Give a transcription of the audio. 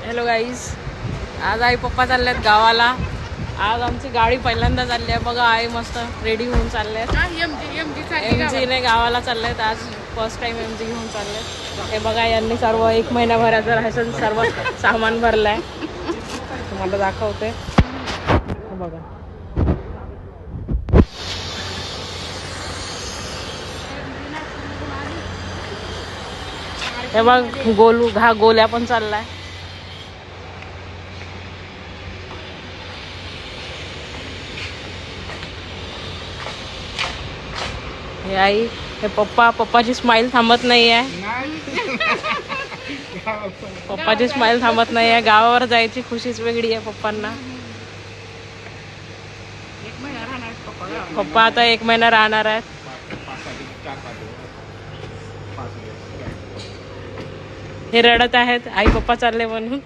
Hello guys, आज आई पप्पा चालल्यात गावाला. आज आमची गाडी पहिल्यांदा चालली आहे. बघा आई मस्त रेडी होऊन चालल्यात. MG ने गावाला चालल्यात. आज फर्स्ट टाइम MG घेऊन चाललेत. हे बघा यांनी सर्व 1 महिन्याभराचं राशन सर्व सामान भरलंय. तुम्हाला दाखवते. हे बघा हे बघ गोलू गोल्या पण चाललाय. हे आई, हे पप्पाची स्माइल थांबत नाहीये. पप्पाची स्माइल थांबत नाहीये. गावावर जायची खुशीच वेगळी आहे पप्पांना. पप्पा आता 1 महिना राहणार आहेत. हे रडत आहेत आई पप्पा चालले म्हणून.